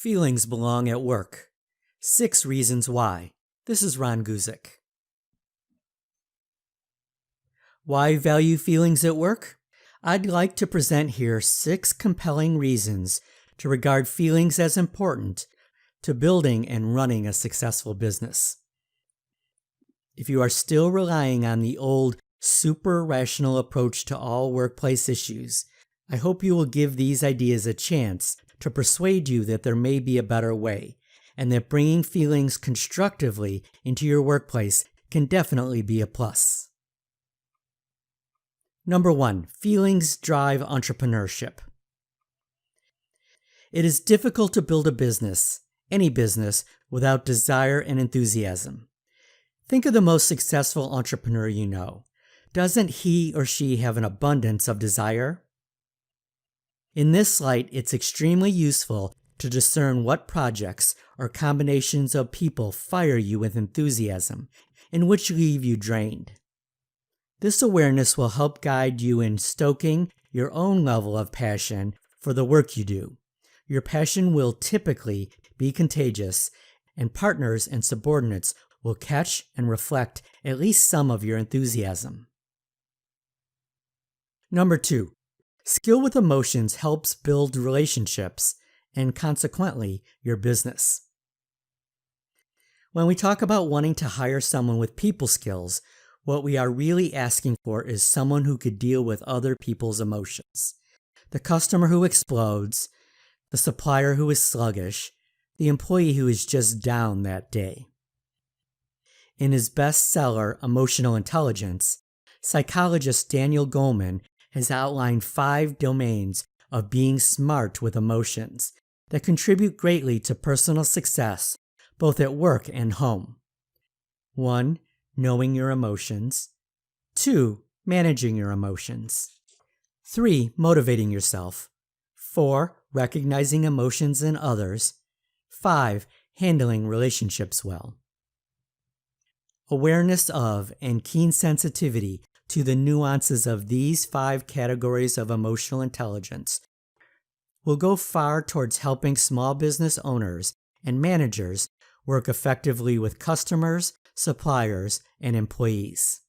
Feelings belong at work. 6 reasons why. This is Ron Guzik. Why value feelings at work? I'd like to present here 6 compelling reasons to regard feelings as important to building and running a successful business. If you are still relying on the old super rational approach to all workplace issues, I hope you will give these ideas a chance to persuade you that there may be a better way, and that bringing feelings constructively into your workplace can definitely be a plus. Number 1, feelings drive entrepreneurship. It is difficult to build a business, any business, without desire and enthusiasm. Think of the most successful entrepreneur you know. Doesn't he or she have an abundance of desire? In this light, it's extremely useful to discern what projects or combinations of people fire you with enthusiasm and which leave you drained. This awareness will help guide you in stoking your own level of passion for the work you do. Your passion will typically be contagious, and partners and subordinates will catch and reflect at least some of your enthusiasm. Number 2, skill with emotions helps build relationships and consequently your business. When we talk about wanting to hire someone with people skills, what we are really asking for is someone who could deal with other people's emotions. The customer who explodes, the supplier who is sluggish, the employee who is just down that day. In his bestseller, Emotional Intelligence, psychologist Daniel Goleman has outlined 5 domains of being smart with emotions that contribute greatly to personal success, both at work and home. 1. Knowing your emotions. 2. Managing your emotions. 3. Motivating yourself. 4. Recognizing emotions in others. 5. Handling relationships well. Awareness of and keen sensitivity to the nuances of these 5 categories of emotional intelligence will go far towards helping small business owners and managers work effectively with customers, suppliers, and employees.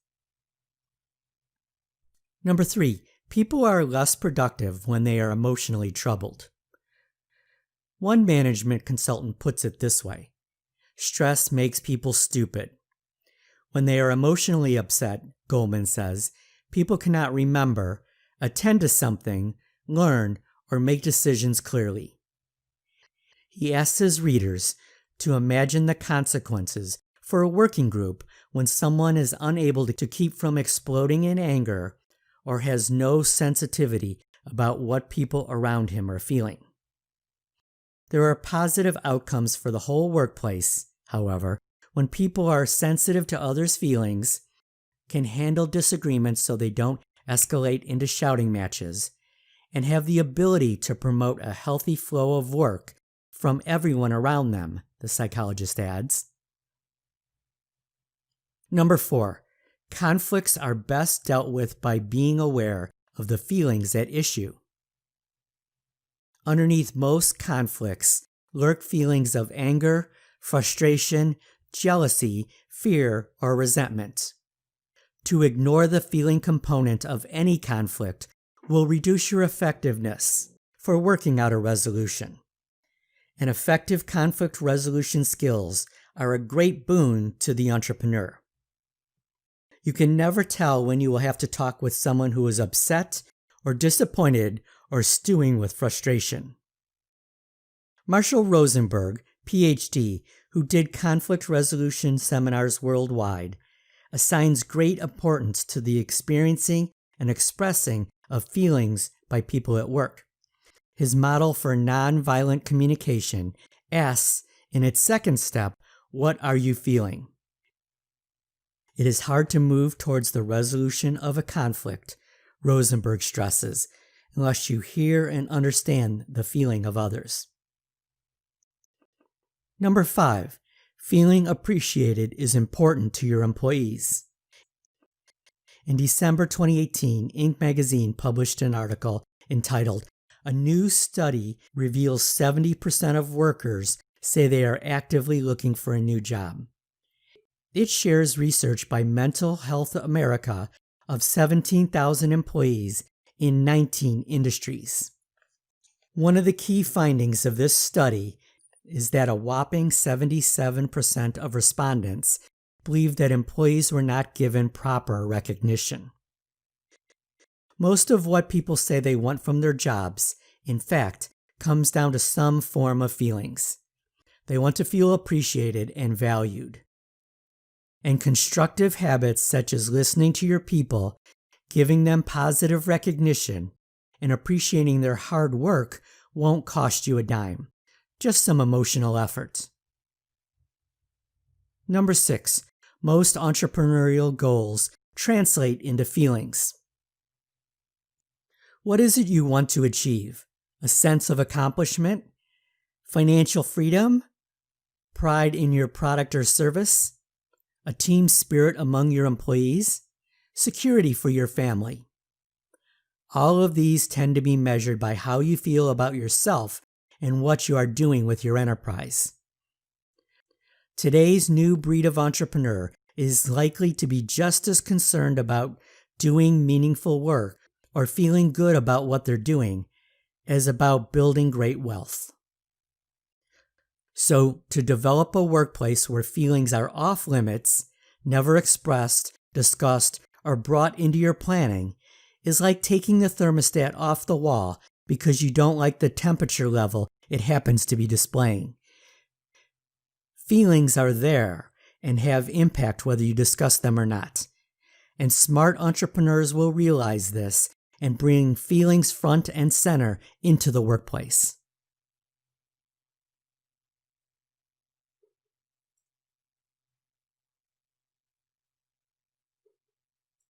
Number 3, people are less productive when they are emotionally troubled. One management consultant puts it this way: stress makes people stupid. When they are emotionally upset, Goleman says, people cannot remember, attend to something, learn, or make decisions clearly. He asks his readers to imagine the consequences for a working group when someone is unable to keep from exploding in anger or has no sensitivity about what people around him are feeling. There are positive outcomes for the whole workplace, however, when people are sensitive to others' feelings, can handle disagreements so they don't escalate into shouting matches, and have the ability to promote a healthy flow of work from everyone around them, the psychologist adds. Number 4, conflicts are best dealt with by being aware of the feelings at issue. Underneath most conflicts lurk feelings of anger, frustration, jealousy, fear, or resentment. To ignore the feeling component of any conflict will reduce your effectiveness for working out a resolution. And effective conflict resolution skills are a great boon to the entrepreneur. You can never tell when you will have to talk with someone who is upset or disappointed or stewing with frustration. Marshall Rosenberg, PhD, who did conflict resolution seminars worldwide, assigns great importance to the experiencing and expressing of feelings by people at work. His model for nonviolent communication asks, in its second step, what are you feeling? It is hard to move towards the resolution of a conflict, Rosenberg stresses, unless you hear and understand the feeling of others. Number 5, feeling appreciated is important to your employees. In December 2018, Inc. magazine published an article entitled A new study reveals 70% of workers say they are actively looking for a new job. It shares research by Mental Health America of 17,000 employees in 19 industries. One of the key findings of this study is that a whopping 77% of respondents believe that employees were not given proper recognition. Most of what people say they want from their jobs, in fact, comes down to some form of feelings. They want to feel appreciated and valued. And constructive habits such as listening to your people, giving them positive recognition, and appreciating their hard work won't cost you a dime, just some emotional effort. Number 6, most entrepreneurial goals translate into feelings. What is it you want to achieve? A sense of accomplishment? Financial freedom? Pride in your product or service? A team spirit among your employees? Security for your family? All of these tend to be measured by how you feel about yourself and what you are doing with your enterprise. Today's new breed of entrepreneur is likely to be just as concerned about doing meaningful work or feeling good about what they're doing as about building great wealth. So, to develop a workplace where feelings are off limits, never expressed, discussed, or brought into your planning is like taking the thermostat off the wall because you don't like the temperature level it happens to be displaying. Feelings are there and have impact whether you discuss them or not. And smart entrepreneurs will realize this and bring feelings front and center into the workplace.